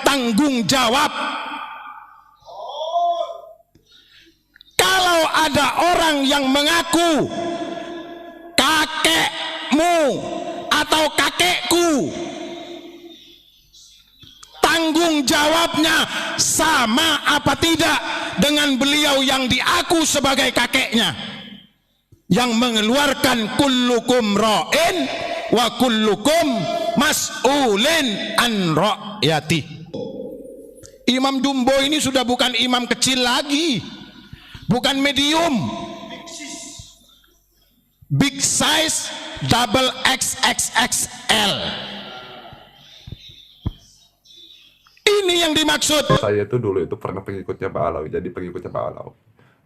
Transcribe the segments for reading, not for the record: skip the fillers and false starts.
tanggung jawab. Kalau ada orang yang mengaku kakekmu atau kakekku, tanggung jawabnya sama apa tidak dengan beliau yang diaku sebagai kakeknya, yang mengeluarkan kullukum ra'in wa kullukum mas'ulin an ra'yati. Imam Dumbo ini sudah bukan imam kecil lagi, bukan medium, big size, double XXXL. Ini yang dimaksud. Saya tuh dulu itu pernah pengikutnya Pak Alawi, jadi pengikutnya Pak Alawi.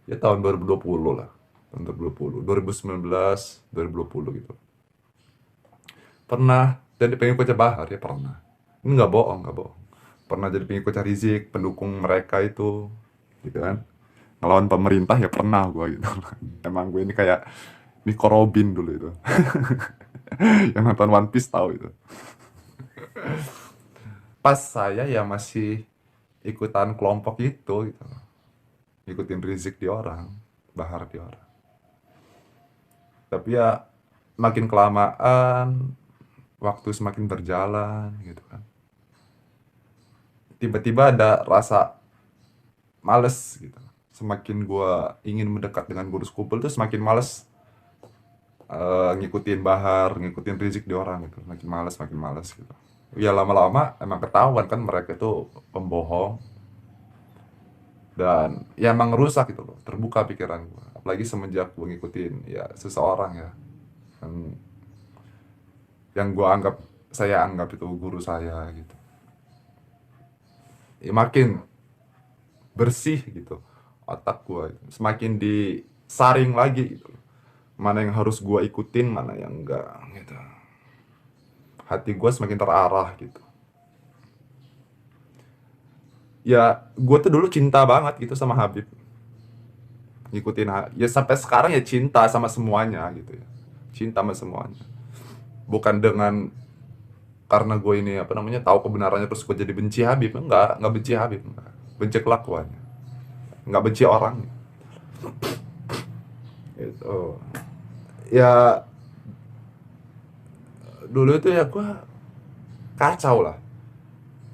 Ya tahun 2020 lah, tahun 2020, 2019, 2020 gitu. Pernah jadi pengikutnya Bahar, ya pernah. Ini nggak bohong, nggak bohong. Pernah jadi pengikutnya Rizik, pendukung mereka itu, gitu kan. Ngelawan pemerintah ya pernah gue gitu. Emang gue ini kayak Nico Robin dulu itu. Yang nonton One Piece tahu itu. Pas saya ya masih ikutan kelompok itu gitu. Ikutin Rizik di orang, Bahar di orang. Tapi ya makin kelamaan, waktu semakin berjalan gitu kan. Tiba-tiba ada rasa males gitu. Semakin gue ingin mendekat dengan guru skupul tuh semakin males ngikutin Bahar, ngikutin Rizik di orang gitu. Makin males gitu. Ya lama-lama emang ketahuan kan mereka itu pembohong. Dan ya emang rusak gitu loh, terbuka pikiran gue. Apalagi semenjak gue ngikutin ya seseorang ya. Yang saya anggap itu guru saya gitu. Ya makin bersih gitu otak gue, semakin disaring lagi gitu, mana yang harus gue ikutin, mana yang enggak gitu. Hati gue semakin terarah gitu. Ya gue tuh dulu cinta banget gitu sama Habib, ngikutin ya sampai sekarang ya cinta sama semuanya gitu ya, cinta sama semuanya. Bukan dengan karena gue ini apa namanya tahu kebenarannya terus gue jadi benci Habib, enggak benci Habib, enggak. Benci kelakuannya, nggak benci orangnya gitu. Ya dulu itu ya gue kacau lah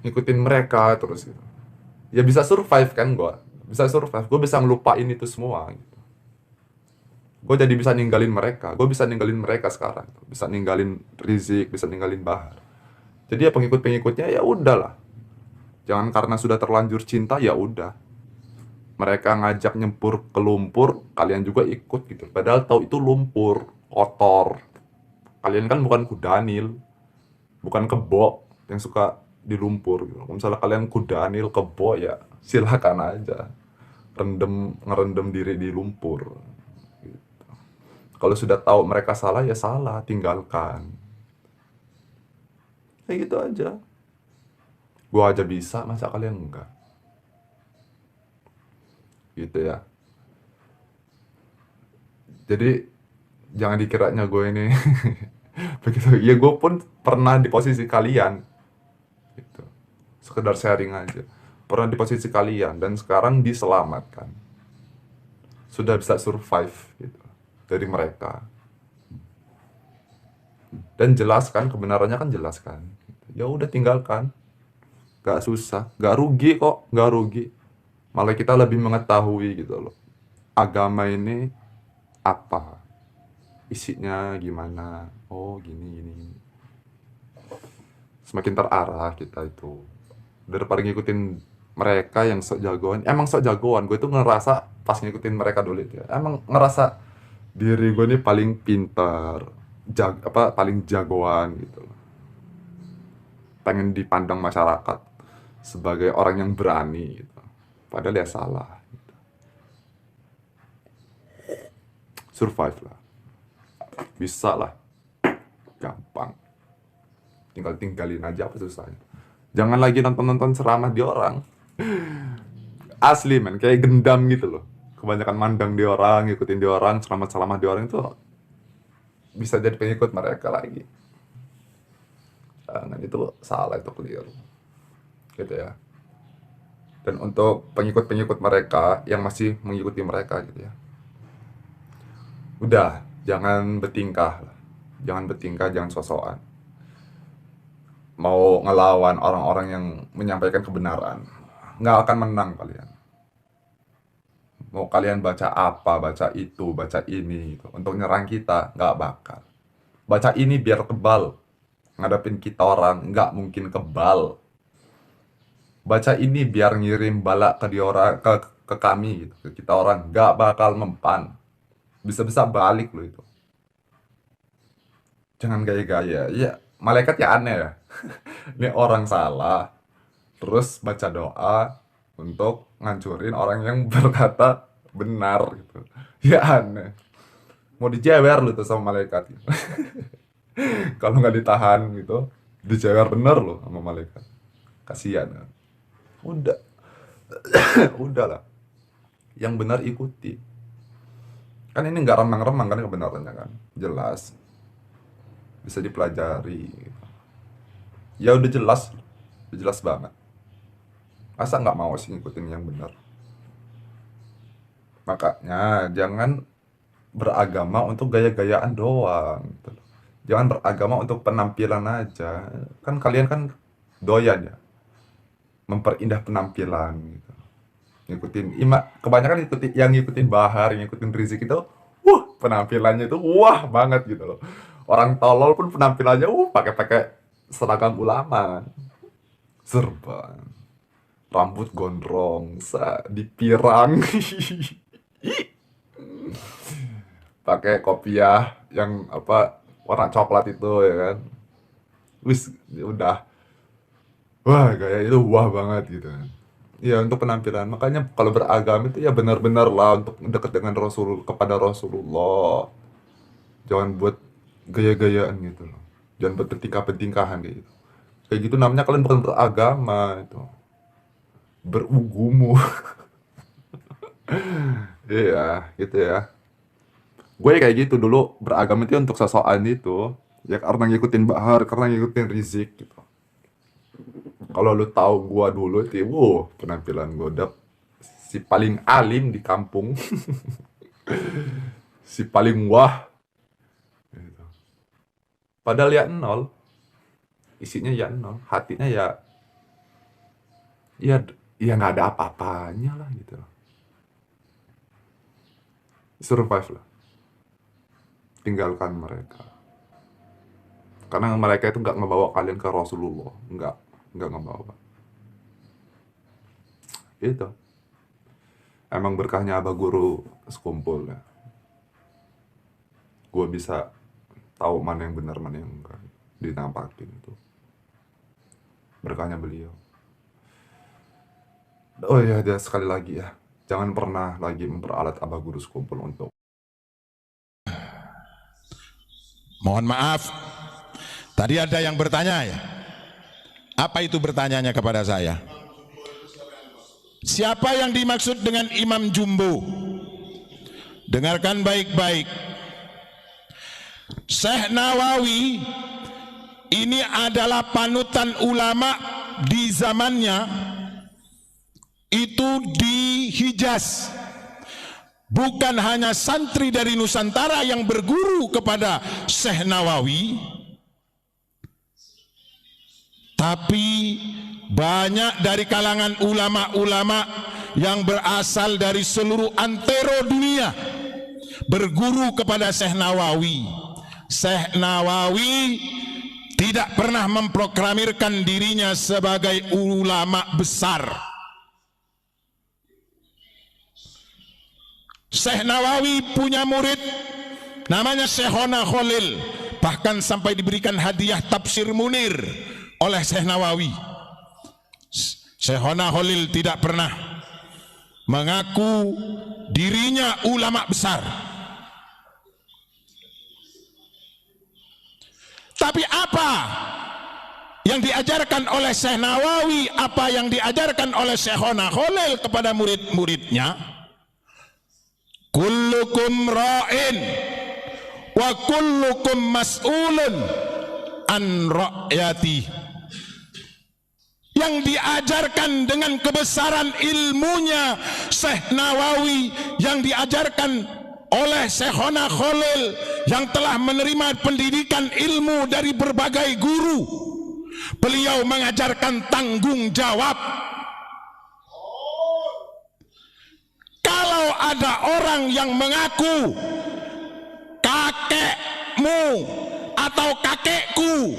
ngikutin mereka terus gitu. Ya bisa survive kan, gue bisa ngelupain itu semua gitu. Gue jadi bisa ninggalin mereka sekarang, bisa ninggalin Rizik, bisa ninggalin Bahar. Jadi ya pengikutnya ya udahlah, jangan karena sudah terlanjur cinta ya udah. Mereka ngajak nyempur ke lumpur, kalian juga ikut gitu. Padahal tahu itu lumpur, kotor. Kalian kan bukan kudanil, bukan kebo yang suka di lumpur gitu. Kalau misalnya kalian kudanil, kebo ya silakan aja. Ngerendam diri di lumpur. Gitu. Kalau sudah tahu mereka salah ya salah, tinggalkan. Kayak gitu aja. Gua aja bisa, masa kalian enggak? Gitu ya. Jadi jangan dikiranya gue ini begitu. Ya gue pun pernah di posisi kalian gitu. Sekedar sharing aja. Pernah di posisi kalian dan sekarang diselamatkan. Sudah bisa survive gitu dari mereka. Dan jelaskan kebenarannya kan jelaskan. Ya udah tinggalkan. Gak susah, gak rugi kok, gak rugi. Malah kita lebih mengetahui gitu loh. Agama ini apa? Isinya gimana? Oh gini. Semakin terarah kita itu. Daripada ngikutin mereka yang sok jagoan. Emang sok jagoan, gue tuh ngerasa pas ngikutin mereka dulu itu ya. Emang ngerasa diri gue ini paling pintar, paling jagoan gitu loh. Pengen dipandang masyarakat sebagai orang yang berani gitu. Padahal ya salah gitu. Survive lah. Bisa lah. Gampang. Tinggalin aja apa susahnya. Jangan lagi nonton ceramah di orang. Asli men, kayak gendam gitu loh. Kebanyakan mandang di orang, ngikutin di orang, ceramah di orang itu bisa jadi pengikut mereka lagi. Jangan, itu salah, itu keliru. gitu ya. Dan untuk pengikut-pengikut mereka yang masih mengikuti mereka gitu ya, udah jangan bertingkah, jangan sosokan mau ngelawan orang-orang yang menyampaikan kebenaran. Nggak akan menang kalian. Mau kalian baca apa, baca itu, baca ini gitu, untuk nyerang kita, nggak bakal. Baca ini biar kebal, ngadepin kita orang nggak mungkin kebal. Baca ini biar ngirim bala ke dia orang, ke kami gitu, ke kita orang nggak bakal mempan. Bisa-bisa balik loh itu. Jangan gaya-gaya. Ya, malaikat ya aneh ya. Ini orang salah, terus baca doa untuk ngancurin orang yang berkata benar gitu. Ya aneh. Mau dijewer lu tuh sama malaikat gitu. Kalau nggak ditahan gitu, dijewer bener loh sama malaikat. Kasihan kan. Udah. Udahlah. Yang benar ikuti. Kan ini nggak remang-remang kan kebenarannya kan. Jelas. Bisa dipelajari gitu. Ya udah jelas banget. Masa nggak mau sih ngikutin yang benar? Makanya jangan beragama untuk gaya-gayaan doang gitu loh. Jangan beragama untuk penampilan aja. Kan kalian kan doyan ya memperindah penampilan gitu. Ngikutin kebanyakan ngikutin Bahar, yang ngikutin Rizik itu penampilannya itu wah banget gitu loh. Orang tolol pun penampilannya pakai seragam ulama kan. Serban. Rambut gondrong, dipirang. Pakai kopiah yang warna coklat itu ya kan. Wis udah. Wah, gaya itu wah banget gitu kan. Ya untuk penampilan. Makanya kalau beragama itu ya benar-benar lah untuk dekat dengan kepada Rasulullah. Jangan buat gaya-gayaan gitu loh. Jangan buat bertingkah-bertingkahan kayak gitu. Kayak gitu namanya kalian bukan beragama itu. Berugumu. Iya, gitu ya. Gue kayak gitu dulu beragama itu untuk sosokan itu. Ya karena ngikutin Bahar, karena ngikutin Rizik gitu. Kalau lu tahu gua dulu itu, penampilan gua udah si paling alim di kampung. Si paling wah. Gitu. Padahal ya nol. Isinya ya nol, hatinya ya nggak ada apa-apanya lah gitu. Survive lah. Tinggalkan mereka. Karena mereka itu nggak ngebawa kalian ke Rasulullah, nggak ngebawa. Itu. Emang berkahnya Abah Guru sekumpul ya. Gue bisa tahu mana yang benar, mana yang enggak. Dinampakin itu. Berkahnya beliau. Oh ya, dia sekali lagi ya. Jangan pernah lagi memperalat Abah Guru sekumpul untuk. Mohon maaf, tadi ada yang bertanya ya. Apa itu bertanyanya kepada saya? Siapa yang dimaksud dengan Imam Jumbo? Dengarkan baik-baik. Syekh Nawawi ini adalah panutan ulama di zamannya itu di Hijaz. Bukan hanya santri dari Nusantara yang berguru kepada Syekh Nawawi, tapi banyak dari kalangan ulama-ulama yang berasal dari seluruh antero dunia berguru kepada Syekh Nawawi. Syekh Nawawi tidak pernah memproklamirkan dirinya sebagai ulama besar. Syekh Nawawi punya murid namanya Syekhona Khalil, bahkan sampai diberikan hadiah tafsir Munir oleh Syekh Nawawi. Syekhona Khalil tidak pernah mengaku dirinya ulama besar. Tapi apa yang diajarkan oleh Syekh Nawawi, apa yang diajarkan oleh Syekhona Khalil kepada murid-muridnya? Kullukum ra'in wa kullukum mas'ulun an ra'yati. yang diajarkan dengan kebesaran ilmunya Syekh Nawawi, yang diajarkan oleh Syekhona Khalil, yang telah menerima pendidikan ilmu dari berbagai guru. Beliau mengajarkan tanggung jawab. Kalau ada orang yang mengaku kakekmu atau kakekku,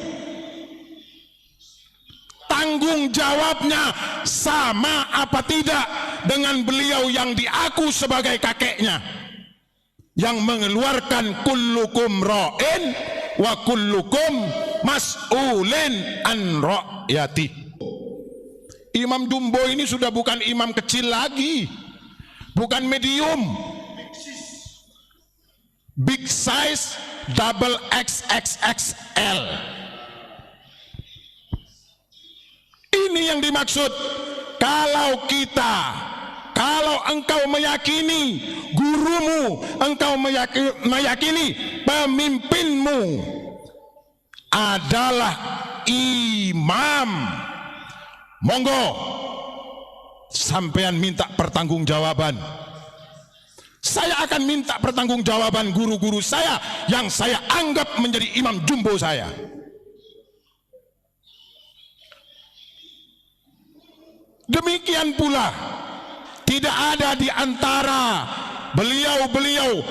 tanggung jawabnya sama apa tidak dengan beliau yang diaku sebagai kakeknya, yang mengeluarkan kullukum ra'in wa kullukum mas'ulin an ra'yati. Imam Jumbo ini sudah bukan imam kecil lagi, bukan medium, big size, double XXXL. Ini yang dimaksud. Kalau engkau meyakini gurumu, engkau meyakini pemimpinmu adalah imam, monggo sampean minta pertanggungjawaban. Saya akan minta pertanggungjawaban guru-guru saya yang saya anggap menjadi imam jumbo saya. Demikian pula tidak ada di antara beliau-beliau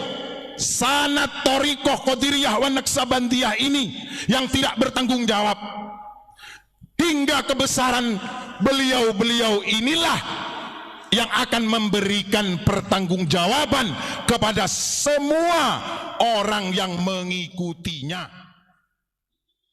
sanad Thariqah Qadiriyah wa Naqsabandiyah ini yang tidak bertanggung jawab. Hingga kebesaran beliau-beliau inilah yang akan memberikan pertanggungjawaban kepada semua orang yang mengikutinya.